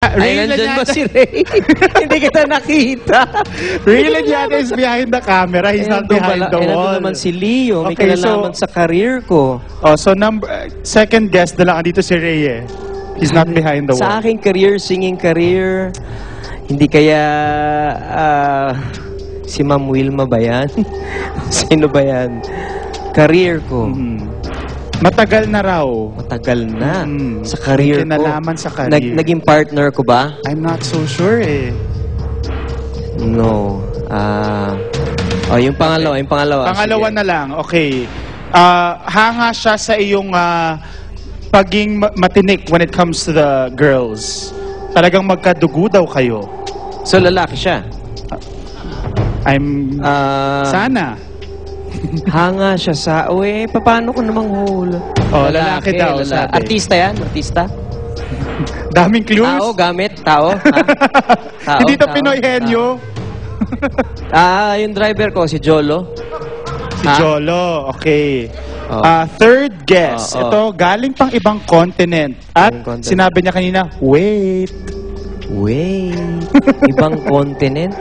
Ay, nandyan ba si Ray? Hindi kita nakita. Ray Lanyana is behind the camera. He's not behind the wall. Nandun naman si Leo. May Okay, kinalaman sa career ko. Oh, so second guest na lang dito si Ray eh. He's not behind the wall. Sa aking career, singing career, hindi kaya si Ma'am Wilma ba yan? Sino ba yan? Career ko. Matagal na raw. Matagal na. Sa career May kinalaman sa career. Naging partner ko ba? I'm not so sure eh. No. Yung pangalawa. Pangalawa Sige. na lang. Okay. Hanga siya sa iyong paging matinik when it comes to the girls. Talagang magkadugo daw kayo. So, lalaki siya? Sana. Hanga siya sa... paano ko namang hula? Oh, lalaki daw, sabi. Artista yan? Artista? Daming clues. Tao, gamit? Tao? Ha? Tao, Hindi to tao, Pinoy henyo. Yung driver ko, si Jolo. Si Jolo, okay. Oh. Third guess. Oh. Ito, galing pang ibang continent. At Ibang continent. sinabi niya kanina, wait. Ibang continent?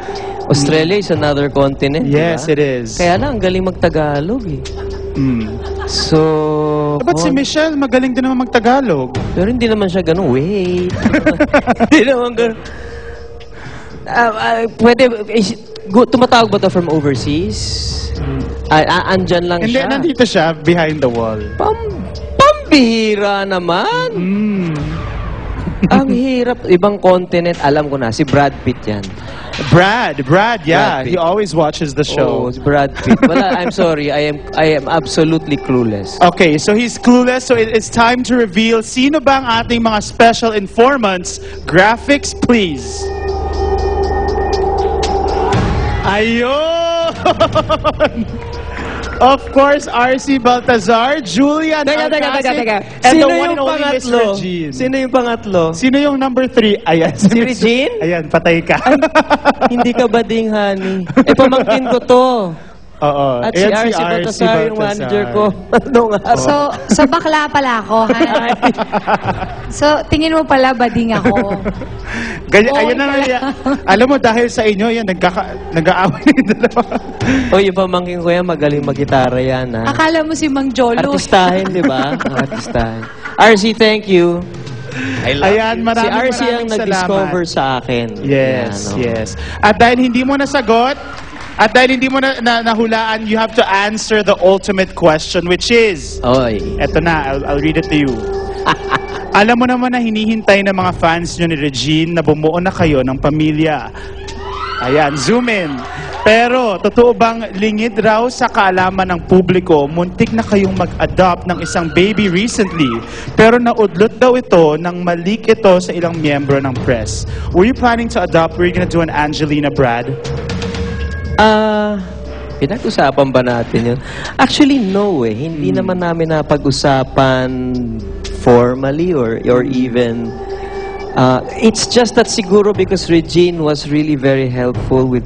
Australia is another continent, Yes, diba? it is. Kaya lang, ang galing magtagalog eh. So... Ba't si Michelle, magaling din naman magtagalog? Pero hindi naman siya ganun. Hindi naman ganun. Tumatawag ba to from overseas? Andyan lang Hindi, siya. nandito siya, behind the wall. Pambihira naman. Ang hirap. Ibang continent, alam ko na. Si Brad Pitt yan. Brad, yeah. Brad Pitt. He always watches the show. Oh, si Brad Pitt. Wala, I'm sorry. I am absolutely clueless. Okay, so he's clueless. So it's time to reveal sino ba ang ating mga special informants. Graphics, please. Ayun! Of course, RC Baltazar, Julian Alcacid, and the one and only Miss Regine. Sino yung pangatlo? Sino yung number 3? Ayan. Si Regine? Ayan, patay ka. Hindi ka ba ding, honey? Pamangkin ko to. Oo. At si RC Baltazar, yung manager ko. Anong araw? So bakla pala ako, ha? So, tingin mo pala, bading ako. Ganyan, ayan na nga. Alam mo, dahil sa inyo, yan, nag-aaway na yung dalawa. Yung pamangkin ko yan, magaling mag-gitara yan, ha? Akala mo si Mang Jolo. Artistahin, di ba? Artistahin. RC, thank you. Ayan, maraming Si RC ang nag-discover sa akin. Yes, Yan, no? yes. At dahil hindi mo nasagot, at dahil hindi mo nahulaan, you have to answer the ultimate question, which is... Oy. Eto na, I'll read it to you. Alam mo naman na hinihintay ng mga fans nyo ni Regine na bumuo na kayo ng pamilya. Ayan, zoom in. Pero, totoo bang lingid raw sa kaalaman ng publiko, muntik na kayong mag-adopt ng isang baby recently, pero naudlot daw ito nang malik ito sa ilang miyembro ng press. Were you planning to adopt? Were you gonna do an Angelina Brad? Pinag-usapan ba natin yun? Actually, no eh. Hindi naman namin napag-usapan formally or even... it's just that siguro because Regine was really very helpful with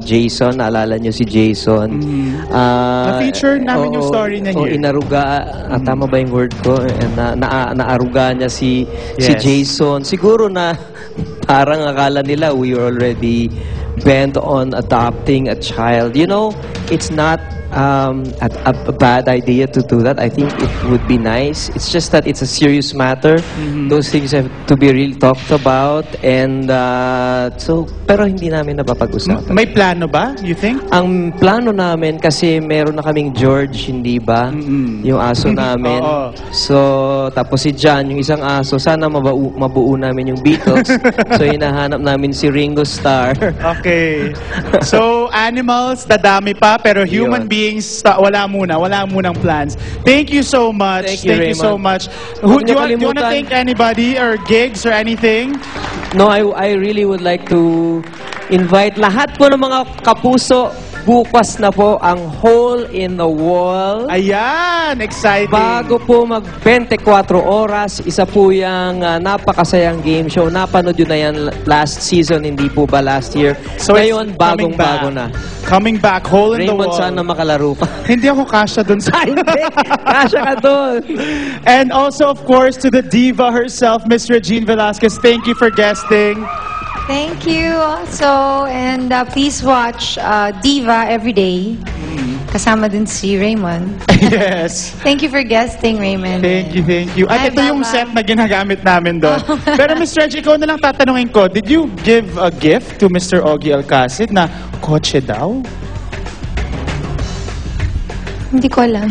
Jason. Naalala niyo si Jason. Na-feature namin yung story niya here. Inaruga. Tama ba yung word ko? Naaruga niya si Jason. Siguro na parang akala nila we were already bent on adopting a child. You know, it's not a bad idea to do that. I think it would be nice. It's just that it's a serious matter. Those things have to be really talked about. And pero hindi namin napapag-usapan. May plano ba, you think? Ang plano namin, kasi meron na kaming George, hindi ba? Yung aso namin. So, tapos si John, yung isang aso, sana mabuo namin yung Beatles. So, hinahanap namin si Ringo Starr. Okay. So, animals, dadami pa, pero human beings, wala munang plans. Thank you so much. Thank you so much. Huwag Do niyo you want to kalimutan. thank anybody or gigs or anything? No, I really would like to invite lahat po ng mga kapuso bukas na po ang Hole in the Wall. Ayan, exciting. Bago po mag 24 oras, isa po yung napakasayang game show. Napanood yun na yan last season, hindi po ba last year? So Ngayon, it's coming bagong-bago back. na. Coming back, Hole in the Raymond, Wall. sana makalaro ka. Hindi ako kasya dun sa... Hindi! Kasya ka doon! And also, of course, to the diva herself, Miss Regine Velasquez, thank you for guesting. Thank you also. And please watch Diva every day. Kasama din si Raymond. Yes. Thank you for guesting, Raymond. Thank you, thank you. At Hi, ito yung Baba. set na ginagamit namin doon. Pero Miss Reg, ikaw na lang tatanungin ko, did you give a gift to Mr. Ogie Alcacid na kotse daw? Hindi ko alam.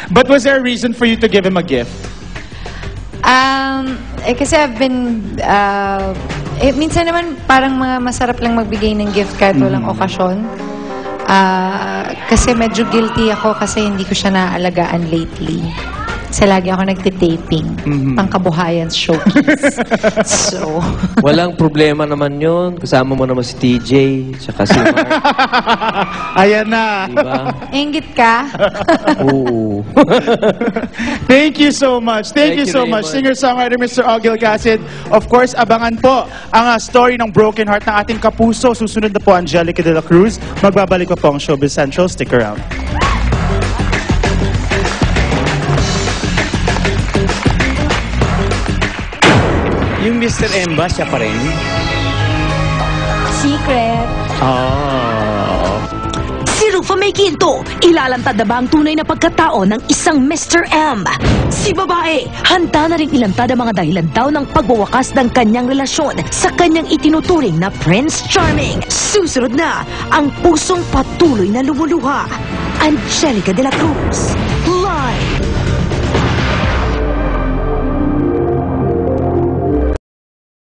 But was there a reason for you to give him a gift? Kasi I've been, minsan naman parang mga masarap lang magbigay ng gift kahit walang okasyon. Kasi medyo guilty ako kasi hindi ko siya naaalagaan lately. Kasi lagi ako nagtitaping. Pangkabuhayan showcase. So, Walang problema naman yun. Kasama mo naman si TJ, tsaka si Mark. Ayan na. Diba? ingit ka? Oo. Thank you so much. Thank you Thank you, so much. Raymond. Singer-songwriter Mr. Ogie Alcacid. Of course, abangan po ang story ng broken heart ng ating kapuso. Susunod na po Angelica de la Cruz. Magbabalik pa po ang Showbiz Central. Stick around. Yung Mr. M ba, siya pa rin? Secret. Oh. Si Rufa May Quinto, ilalantad na ba ang tunay na pagkatao ng isang Mr. M? Si babae, handa na rin ilantad ang mga dahilan daw ng pagwawakas ng kanyang relasyon sa kanyang itinuturing na Prince Charming. Susunod na ang pusong patuloy na lumuluha. Angelica de la Cruz,